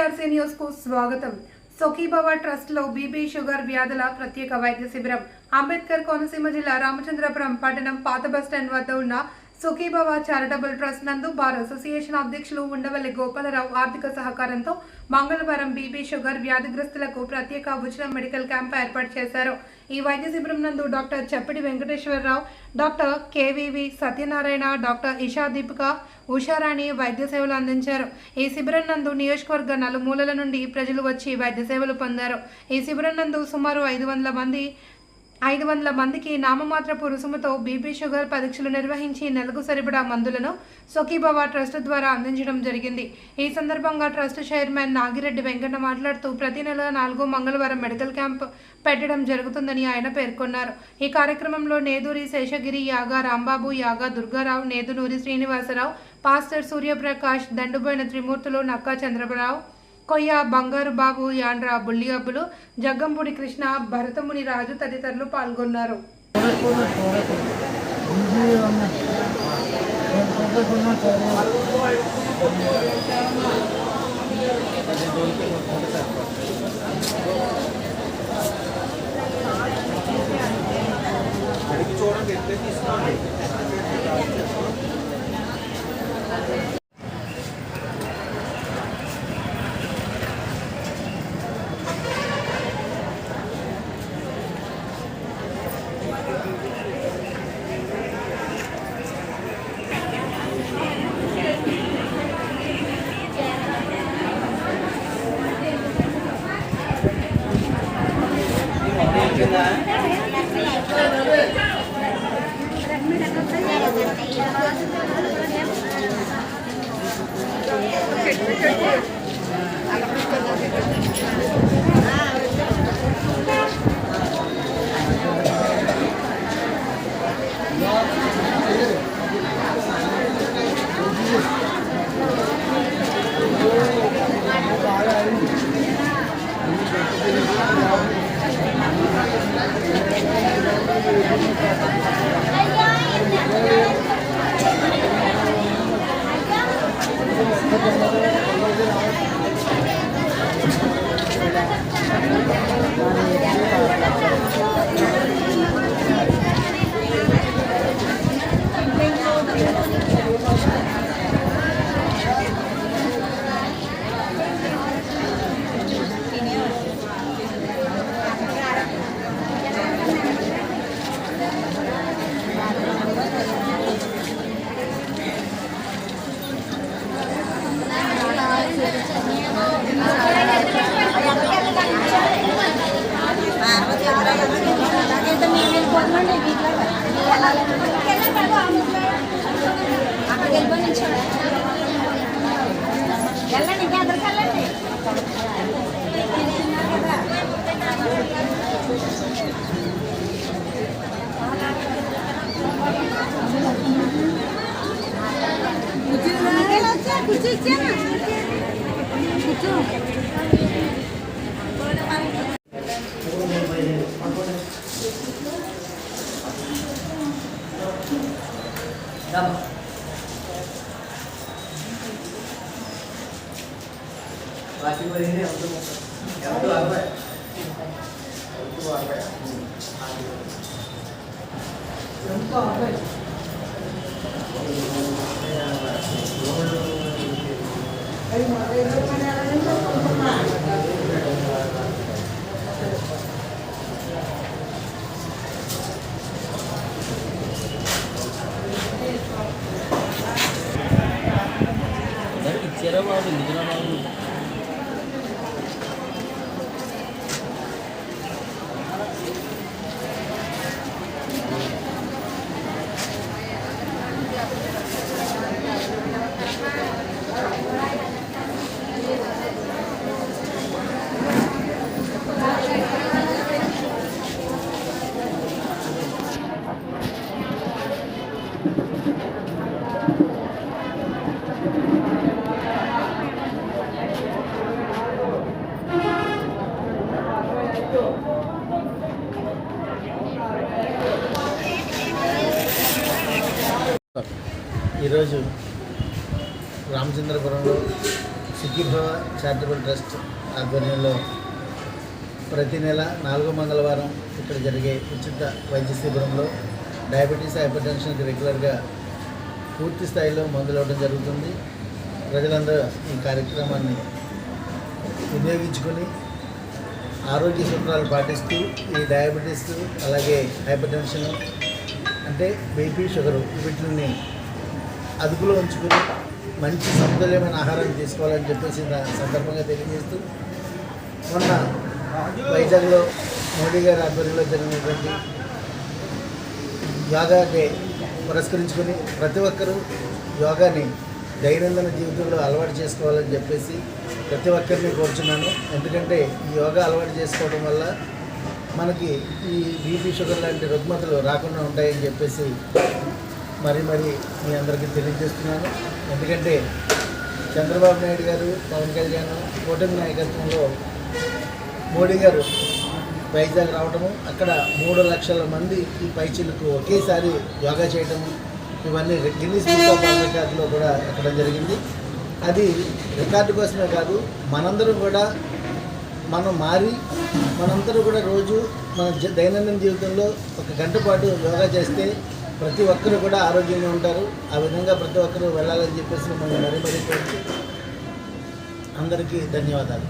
BRC news కు స్వాగతం. సఖీభవ trust low BP sugar వ్యాధుల ప్రత్యేక వైద్య శిబిరం. అంబేద్కర్ కోనసీమ జిల్లా రామచంద్రపురం పట్టణం పాత బస్టాండ్ వద్ద ఉన్న సఖీభవ చారిటబుల్ ట్రస్ట్ నందు బార్ అసోసియేషన్ అధ్యక్షులు ఉండవల్లి గోపాలరావు ఆర్థిక సహకారంతో మంగళవారం బీపీ షుగర్ వ్యాధిగ్రస్తులకు ప్రత్యేక ఉచిత మెడికల్ క్యాంప్ ఏర్పాటు చేశారు. ఈ వైద్య శిబిరం నందు doctor Chappidi Venkateswararao, doctor K V V Satyanarayana, doctor Isha Deepika, Usharani వైద్య సేవలు అందించారు. ఈ శిబిరం నందు నియోజకవర్గ నలుమూలల నుండి ప్రజలు వచ్చి వైద్య సేవలు పొందారు. ఈ శిబిరం నందు సుమారు 500 మందికి నామమాత్రపు రుసుముతో బీపీ షుగర్ పరీక్షలు నిర్వహించి నెలకు సరిపడా మందులను సఖీభవ ట్రస్ట్ ద్వారా అందించడం జరిగింది. ఈ సందర్భంగా ట్రస్ట్ చైర్మన్ నాగిరెడ్డి వెంకన్న మాట్లాడుతూ ప్రతి నెల 4వ మంగళవారం మెడికల్ క్యాంప్ పెట్టడం జరుగుతుందని ఆయన పేర్కొన్నారు. ఈ కార్యక్రమంలో నేదూరి శేషగిరి, యాగా రాంబాబు, యాగా దుర్గారావు, నేదునూరి శ్రీనివాసరావు, పాస్టర్ సూర్యప్రకాష్, దండుబోయిన త్రిమూర్తులు, నక్కా చంద్రరావు, కొయ్య బంగారు బాబు, యాండ్రా బుల్లియబ్బులు, జగ్గంపూడి కృష్ణ, భరతముని రాజు తదితరులు పాల్గొన్నారు. ఈరోజు రామచంద్రపురంలో సుఖీభవ చారిటబుల్ ట్రస్ట్ ఆధ్వర్యంలో ప్రతి నెల 4వ మంగళవారం ఇక్కడ జరిగే ఉచిత వైద్య శిబిరంలో డయాబెటీస్, హైపర్ టెన్షన్కి రెగ్యులర్గా పూర్తి స్థాయిలో మందులు ఇవ్వడం జరుగుతుంది. ప్రజలందరూ ఈ కార్యక్రమాన్ని వినియోగించుకొని ఆరోగ్య సూత్రాలు పాటిస్తూ ఈ డయాబెటీస్ అలాగే హైపర్ టెన్షన్ అంటే బీపీ, షుగరు వీటిని అదుపులో ఉంచుకుని మంచి సమతుల్యమైన ఆహారాన్ని తీసుకోవాలని చెప్పేసి సందర్భంగా తెలియజేస్తూ మొన్న వైజాగ్లో మోడీ గారి ఆధ్వర్యంలో జరిగినటువంటి యోగా డే పురస్కరించుకొని ప్రతి ఒక్కరూ యోగాని దైనందిన జీవితంలో అలవాటు చేసుకోవాలని చెప్పేసి ప్రతి ఒక్కరిని కోరుచున్నాను. ఎందుకంటే ఈ యోగా అలవాటు చేసుకోవడం వల్ల మనకి ఈ బీపీ, షుగర్ లాంటి రుగ్మతలు రాకుండా ఉంటాయని చెప్పేసి మరీ మీ అందరికీ తెలియజేస్తున్నాను. ఎందుకంటే చంద్రబాబు నాయుడు గారు, పవన్ కళ్యాణ్ కూటమి నాయకత్వంలో మోడీ గారు వైజాగ్ రావడము, అక్కడ 3 లక్షల మంది ఈ పైచిలకు ఒకేసారి యోగా చేయడము, ఇవన్నీ గిన్నీస్ బుక్ ఆఫ్ వరల్డ్ రికార్డులో కూడా ఎక్కడం జరిగింది. అది రికార్డు కోసమే కాదు, మనందరం కూడా మనందరూ కూడా రోజు మన దైనందిన జీవితంలో 1 గంట పాటు యోగా చేస్తే ప్రతి ఒక్కరు కూడా ఆరోగ్యంగా ఉంటారు. ఆ విధంగా ప్రతి ఒక్కరూ వెళ్ళాలని చెప్పేసి మనం మరీ కోరుతూ అందరికీ ధన్యవాదాలు.